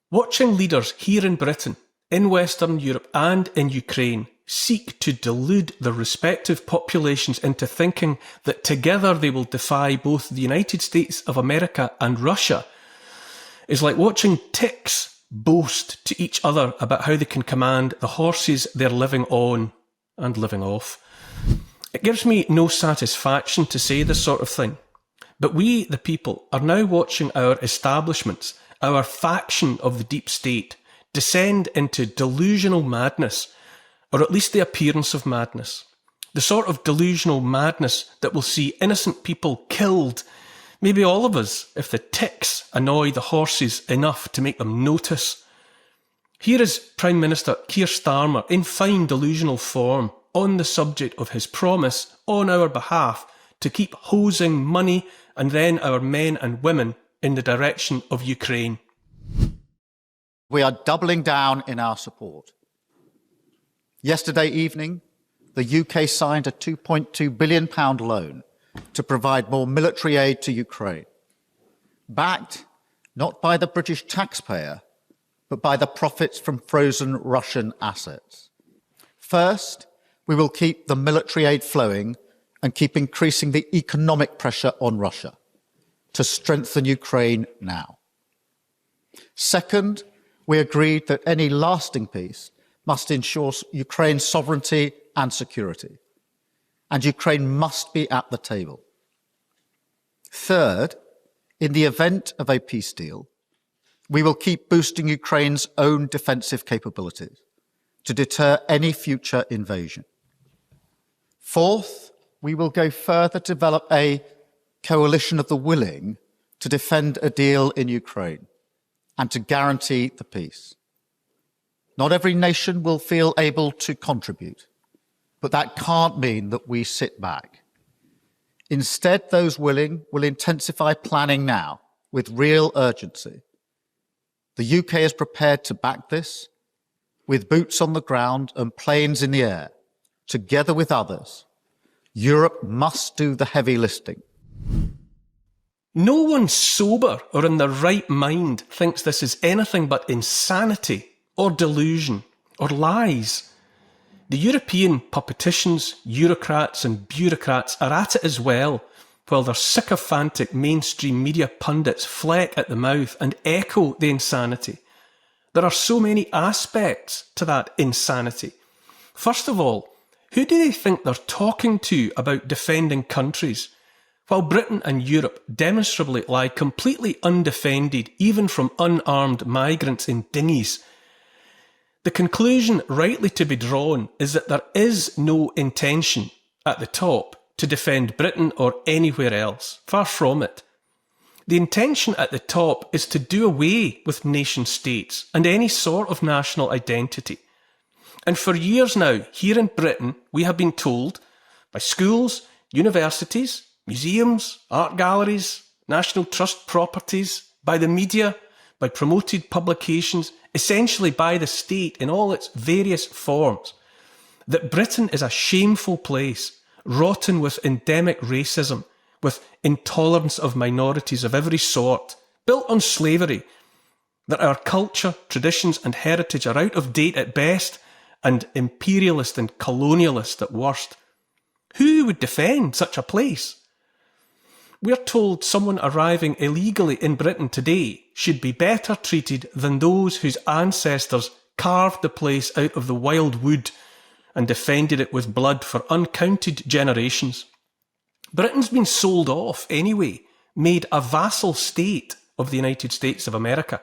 Watching leaders here in Britain, in Western Europe and in Ukraine seek to delude their respective populations into thinking that together they will defy both the United States of America and Russia is like watching ticks boast to each other about how they can command the horses they're living on and living off. It gives me no satisfaction to say this sort of thing, but we, the people, are now watching our establishments, our faction of the deep state, descend into delusional madness, or at least the appearance of madness. The sort of delusional madness that will see innocent people killed, maybe all of us, if the ticks annoy the horses enough to make them notice. Here is Prime Minister Keir Starmer in fine delusional form on the subject of his promise on our behalf to keep hosing money and then our men and women in the direction of Ukraine. We are doubling down in our support. Yesterday evening, the UK signed a £2.2 billion loan to provide more military aid to Ukraine, backed not by the British taxpayer, but by the profits from frozen Russian assets. First, we will keep the military aid flowing and keep increasing the economic pressure on Russia to strengthen Ukraine now. Second, we agreed that any lasting peace must ensure Ukraine's sovereignty and security, and Ukraine must be at the table. Third, in the event of a peace deal, we will keep boosting Ukraine's own defensive capabilities to deter any future invasion. Fourth, we will go further to develop a coalition of the willing to defend a deal in Ukraine and to guarantee the peace. Not every nation will feel able to contribute, but that can't mean that we sit back. Instead, those willing will intensify planning now with real urgency. The UK is prepared to back this with boots on the ground and planes in the air. Together with others, Europe must do the heavy lifting. No one sober or in their right mind thinks this is anything but insanity or delusion or lies. The European politicians, bureaucrats and bureaucrats are at it as well, while their sycophantic mainstream media pundits fleck at the mouth and echo the insanity. There are so many aspects to that insanity. First of all, who do they think they're talking to about defending countries, while Britain and Europe demonstrably lie completely undefended even from unarmed migrants in dinghies? The conclusion rightly to be drawn is that there is no intention at the top to defend Britain or anywhere else. Far from it. The intention at the top is to do away with nation states and any sort of national identity. And for years now, here in Britain, we have been told by schools, universities, museums, art galleries, National Trust properties, by the media, by promoted publications, essentially by the state in all its various forms, that Britain is a shameful place, rotten with endemic racism, with intolerance of minorities of every sort, built on slavery, that our culture, traditions and heritage are out of date at best, and imperialist and colonialist at worst. Who would defend such a place? We're told someone arriving illegally in Britain today should be better treated than those whose ancestors carved the place out of the wild wood and defended it with blood for uncounted generations. Britain's been sold off anyway, made a vassal state of the United States of America.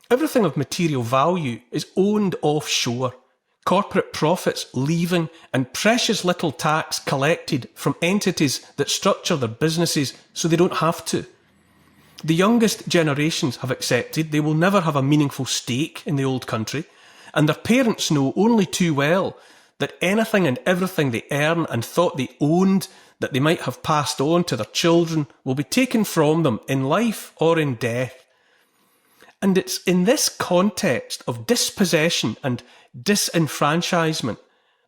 Everything of material value is owned offshore. Corporate profits leaving and precious little tax collected from entities that structure their businesses so they don't have to. The youngest generations have accepted they will never have a meaningful stake in the old country, and their parents know only too well that anything and everything they earn and thought they owned that they might have passed on to their children will be taken from them in life or in death. And it's in this context of dispossession and disenfranchisement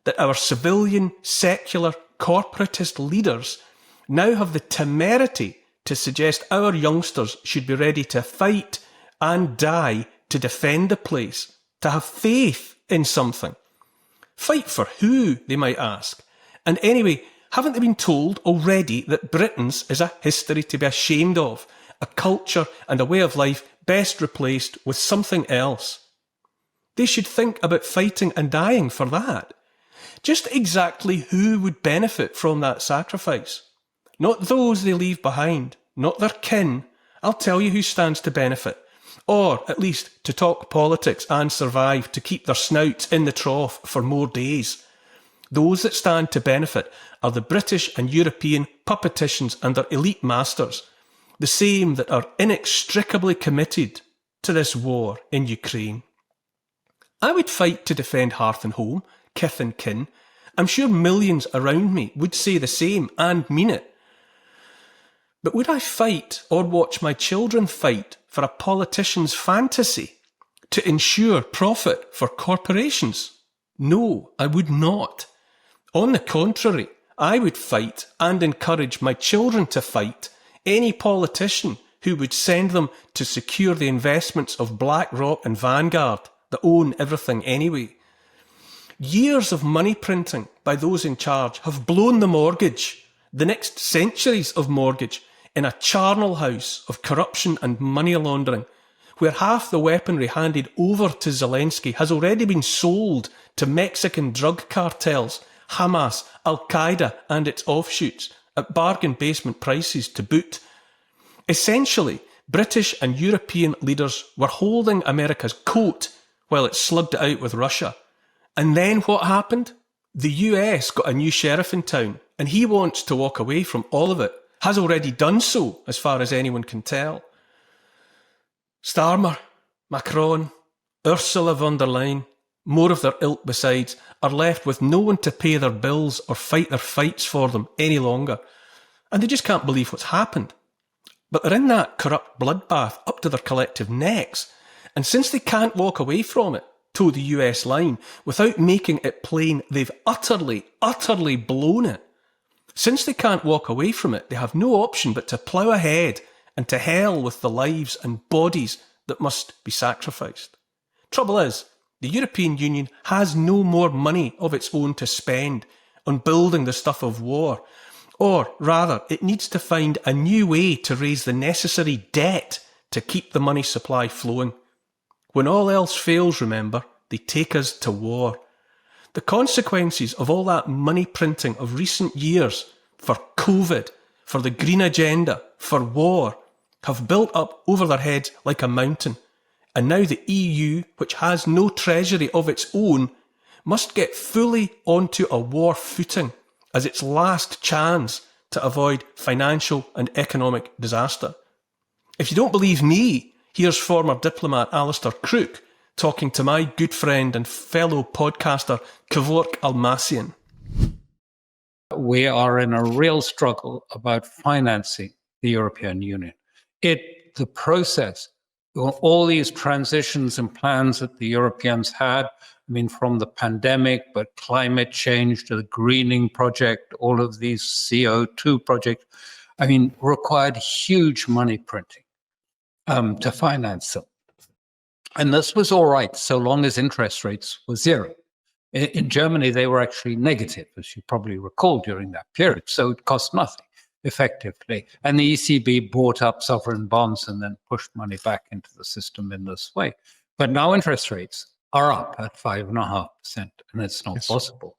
that our civilian, secular, corporatist leaders now have the temerity to suggest our youngsters should be ready to fight and die to defend the place, to have faith in something. Fight for who, they might ask. And anyway, haven't they been told already that Britain's is a history to be ashamed of, a culture and a way of life best replaced with something else? They should think about fighting and dying for that. Just exactly who would benefit from that sacrifice? Not those they leave behind, not their kin. I'll tell you who stands to benefit. Or, at least, to talk politics and survive, to keep their snouts in the trough for more days. Those that stand to benefit are the British and European puppeticians and their elite masters, the same that are inextricably committed to this war in Ukraine. I would fight to defend hearth and home, kith and kin. I'm sure millions around me would say the same and mean it. But would I fight or watch my children fight for a politician's fantasy to ensure profit for corporations? No, I would not. On the contrary, I would fight and encourage my children to fight any politician who would send them to secure the investments of BlackRock and Vanguard that own everything anyway. Years of money printing by those in charge have blown the mortgage, the next centuries of mortgage, in a charnel house of corruption and money laundering, where half the weaponry handed over to Zelensky has already been sold to Mexican drug cartels, Hamas, Al-Qaeda and its offshoots, at bargain basement prices to boot. Essentially, British and European leaders were holding America's coat while it slugged it out with Russia. And then what happened? The US got a new sheriff in town, and he wants to walk away from all of it. Has already done so, as far as anyone can tell. Starmer, Macron, Ursula von der Leyen, more of their ilk besides, are left with no one to pay their bills or fight their fights for them any longer. And they just can't believe what's happened. But they're in that corrupt bloodbath up to their collective necks. And since they can't walk away from it, toe the US line, without making it plain they've utterly blown it, since they can't walk away from it, they have no option but to plough ahead and to hell with the lives and bodies that must be sacrificed. Trouble is, the European Union has no more money of its own to spend on building the stuff of war, or rather, it needs to find a new way to raise the necessary debt to keep the money supply flowing. When all else fails, remember, they take us to war. The consequences of all that money printing of recent years for COVID, for the green agenda, for war, have built up over their heads like a mountain. And now the EU, which has no treasury of its own, must get fully onto a war footing as its last chance to avoid financial and economic disaster. If you don't believe me, here's former diplomat Alistair Crook talking to my good friend and fellow podcaster Kevork Almassian. We are in a real struggle about financing the European Union. The process, all these transitions and plans that the Europeans had, from the pandemic, but climate change to the greening project, all of these CO2 projects, required huge money printing to finance them. And this was all right so long as interest rates were zero. In Germany, they were actually negative, as you probably recall, during that period. So it cost nothing, effectively. And the ECB bought up sovereign bonds and then pushed money back into the system in this way. But now interest rates are up at 5.5%, and it's not possible.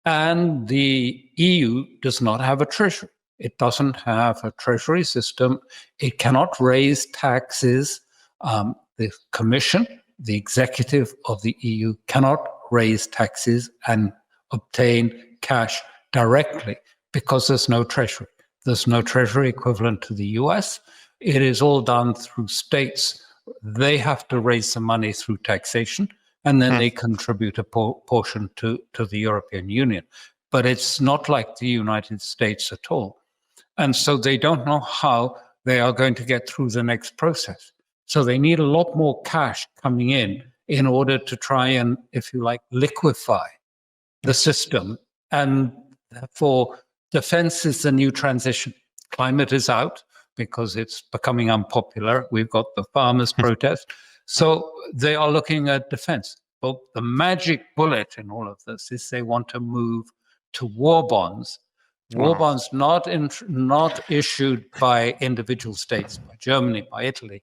And the EU does not have a treasury. It doesn't have a treasury system. It cannot raise taxes. The Commission, the executive of the EU, cannot raise taxes and obtain cash directly because there's no treasury. There's no treasury equivalent to the US. It is all done through states. They have to raise some money through taxation, and then they contribute a portion to the European Union. But it's not like the United States at all. And so they don't know how they are going to get through the next process. So they need a lot more cash coming in order to try and, if you like, liquefy the system. And therefore, defense is the new transition. Climate is out because it's becoming unpopular. We've got the farmers' protest. So they are looking at defense. But the magic bullet in all of this is they want to move to war bonds. War bonds not issued by individual states, by Germany, by Italy,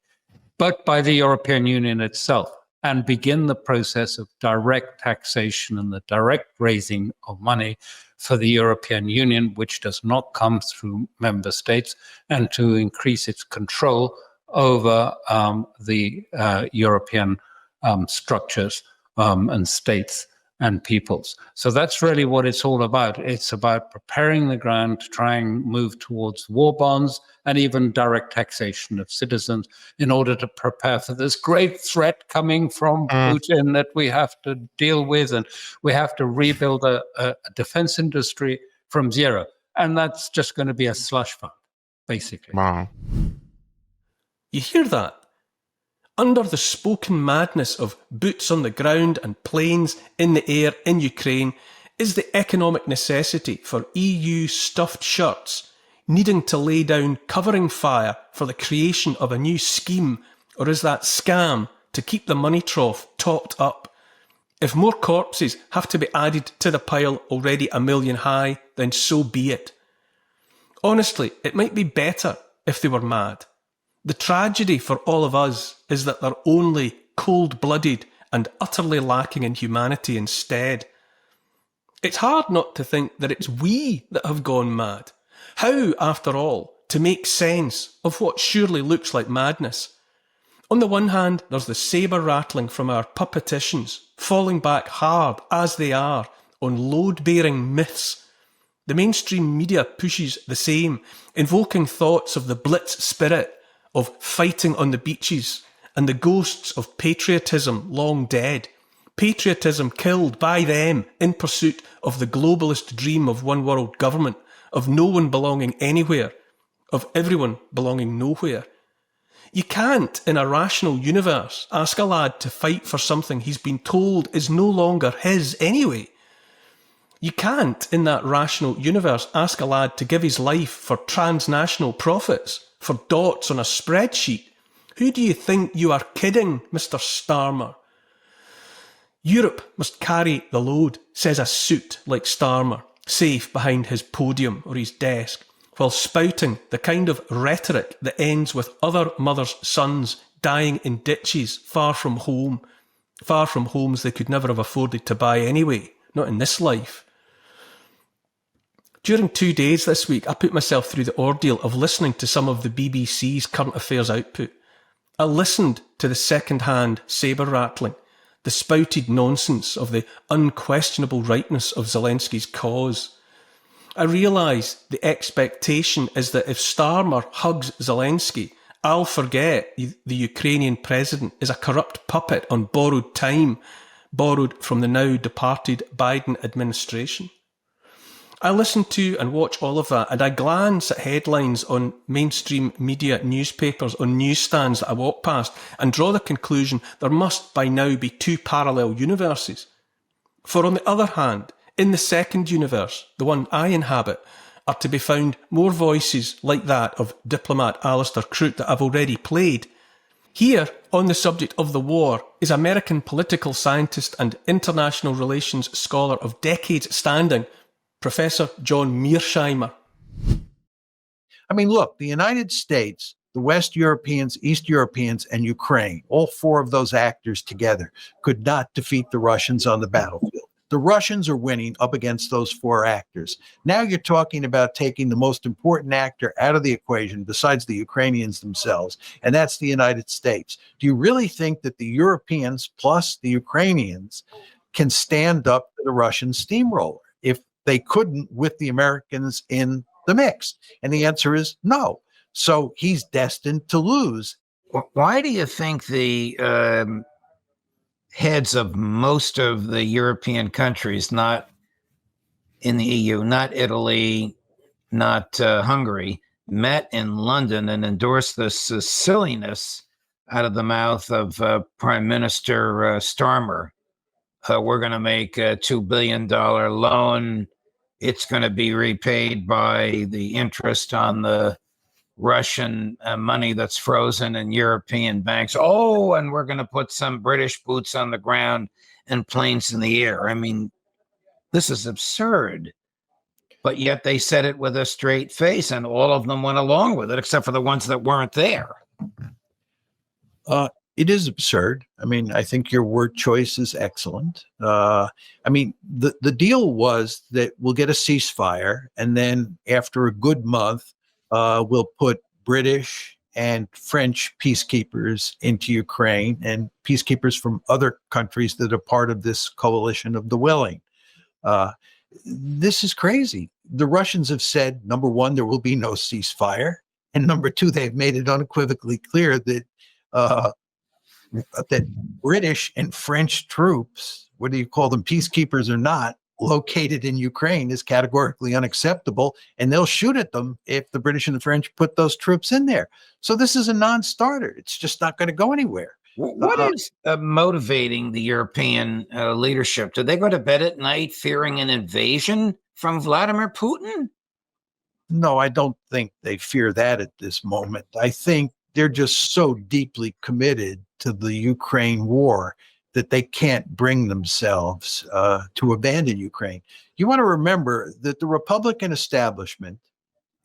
but by the European Union itself, and begin the process of direct taxation and the direct raising of money for the European Union, which does not come through member states, and to increase its control over the European structures and states and peoples. So that's really what it's all about. It's about preparing the ground to try and move towards war bonds and even direct taxation of citizens in order to prepare for this great threat coming from Putin that we have to deal with, and we have to rebuild a defense industry from zero. And that's just going to be a slush fund, basically. Wow. You hear that? Under the spoken madness of boots on the ground and planes in the air in Ukraine is the economic necessity for EU stuffed shirts needing to lay down covering fire for the creation of a new scheme, or is that scam to keep the money trough topped up? If more corpses have to be added to the pile already a million high, then so be it. Honestly, it might be better if they were mad. The tragedy for all of us is that they're only cold-blooded and utterly lacking in humanity instead. It's hard not to think that it's we that have gone mad. How, after all, to make sense of what surely looks like madness? On the one hand, there's the sabre rattling from our puppeticians, falling back hard, as they are, on load-bearing myths. The mainstream media pushes the same, invoking thoughts of the Blitz spirit, of fighting on the beaches, and the ghosts of patriotism long dead. Patriotism killed by them in pursuit of the globalist dream of one world government, of no one belonging anywhere, of everyone belonging nowhere. You can't, in a rational universe, ask a lad to fight for something he's been told is no longer his anyway. You can't, in that rational universe, ask a lad to give his life for transnational profits, for dots on a spreadsheet. Who do you think you are kidding, Mr. Starmer? Europe must carry the load, says a suit like Starmer, safe behind his podium or his desk, while spouting the kind of rhetoric that ends with other mothers' sons dying in ditches far from homes they could never have afforded to buy anyway, not in this life. During 2 days this week, I put myself through the ordeal of listening to some of the BBC's current affairs output. I listened to the second-hand sabre rattling, the spouted nonsense of the unquestionable rightness of Zelensky's cause. I realise the expectation is that if Starmer hugs Zelensky, I'll forget the Ukrainian president is a corrupt puppet on borrowed time, borrowed from the now departed Biden administration. I listen to and watch all of that, and I glance at headlines on mainstream media newspapers on newsstands that I walk past and draw the conclusion there must by now be two parallel universes. For on the other hand, in the second universe, the one I inhabit, are to be found more voices like that of diplomat Alistair Crook that I've already played. Here, on the subject of the war, is American political scientist and international relations scholar of decades standing, Professor John Mearsheimer. I mean, look, the United States, the West Europeans, East Europeans, and Ukraine, all four of those actors together could not defeat the Russians on the battlefield. The Russians are winning up against those four actors. Now you're talking about taking the most important actor out of the equation besides the Ukrainians themselves, and that's the United States. Do you really think that the Europeans plus the Ukrainians can stand up to the Russian steamroller if they couldn't with the Americans in the mix? And the answer is no. So he's destined to lose. Why do you think the heads of most of the European countries, not in the EU, not Italy, not Hungary, met in London and endorsed this silliness out of the mouth of Prime Minister Starmer? We're going to make a $2 billion loan. It's going to be repaid by the interest on the Russian money that's frozen in European banks. Oh, and we're going to put some British boots on the ground and planes in the air. I mean, this is absurd. But yet they said it with a straight face, and all of them went along with it, except for the ones that weren't there. It is absurd. I mean, I think your word choice is excellent. I mean, the deal was that we'll get a ceasefire, and then after a good month, we'll put British and French peacekeepers into Ukraine and peacekeepers from other countries that are part of this coalition of the willing. This is crazy. The Russians have said, number one, there will be no ceasefire. And number two, they've made it unequivocally clear that that British and French troops, whether you call them peacekeepers or not, located in Ukraine is categorically unacceptable, and they'll shoot at them if the British and the French put those troops in there. So this is a non-starter. It's just not going to go anywhere. What is motivating the European leadership? Do they go to bed at night fearing an invasion from Vladimir Putin? No, I don't think they fear that at this moment. I think they're just so deeply committed to the Ukraine war that they can't bring themselves to abandon Ukraine. You want to remember that the Republican establishment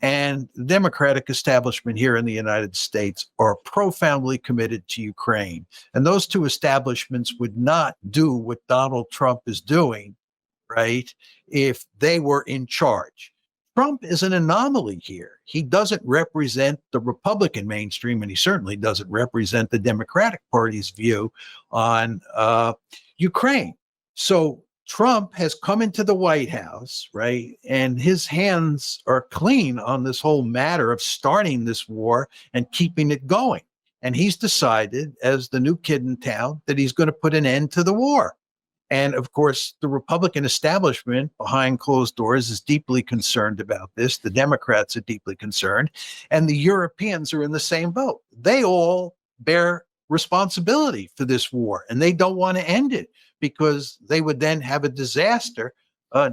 and the Democratic establishment here in the United States are profoundly committed to Ukraine. And those two establishments would not do what Donald Trump is doing, right, if they were in charge. Trump is an anomaly here. He doesn't represent the Republican mainstream, and he certainly doesn't represent the Democratic Party's view on Ukraine. So Trump has come into the White House, right, and his hands are clean on this whole matter of starting this war and keeping it going. And he's decided, as the new kid in town, that he's going to put an end to the war. And of course, the Republican establishment behind closed doors is deeply concerned about this. The Democrats are deeply concerned, and the Europeans are in the same boat. They all bear responsibility for this war, and they don't want to end it because they would then have a disaster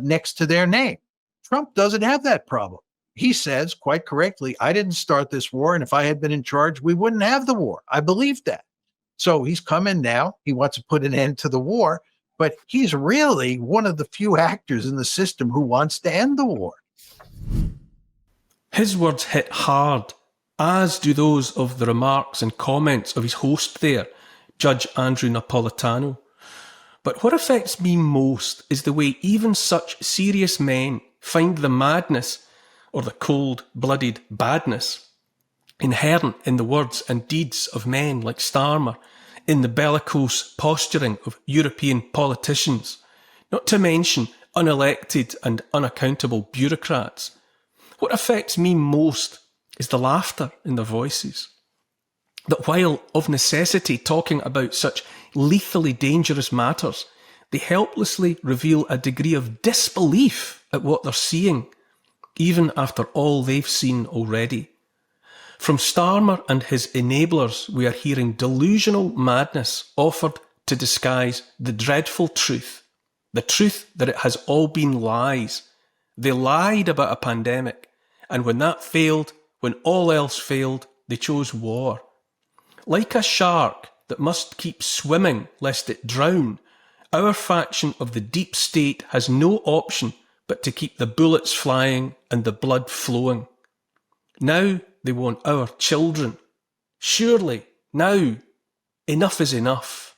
next to their name. Trump doesn't have that problem. He says, quite correctly, I didn't start this war, and if I had been in charge, we wouldn't have the war. I believe that. So he's come in now. He wants to put an end to the war. But he's really one of the few actors in the system who wants to end the war. His words hit hard, as do those of the remarks and comments of his host there, Judge Andrew Napolitano. But what affects me most is the way even such serious men find the madness, or the cold-blooded badness, inherent in the words and deeds of men like Starmer, in the bellicose posturing of European politicians, not to mention unelected and unaccountable bureaucrats. What affects me most is the laughter in their voices. That while of necessity talking about such lethally dangerous matters, they helplessly reveal a degree of disbelief at what they're seeing, even after all they've seen already. From Starmer and his enablers, we are hearing delusional madness offered to disguise the dreadful truth, the truth that it has all been lies. They lied about a pandemic, and when that failed, when all else failed, they chose war. Like a shark that must keep swimming lest it drown, our faction of the deep state has no option but to keep the bullets flying and the blood flowing. Now they want our children. Surely, now, enough is enough.